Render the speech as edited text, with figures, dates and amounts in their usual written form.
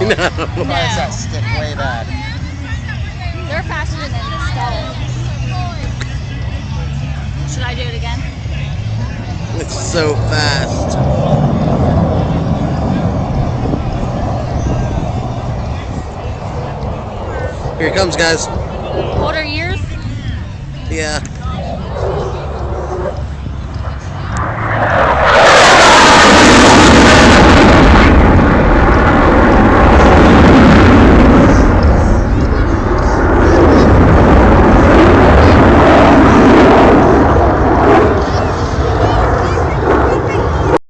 No. Why is that stick way bad? They're faster than the stalls. Should I do it again? It's so fast. Here he comes, guys. What are yours? Yeah.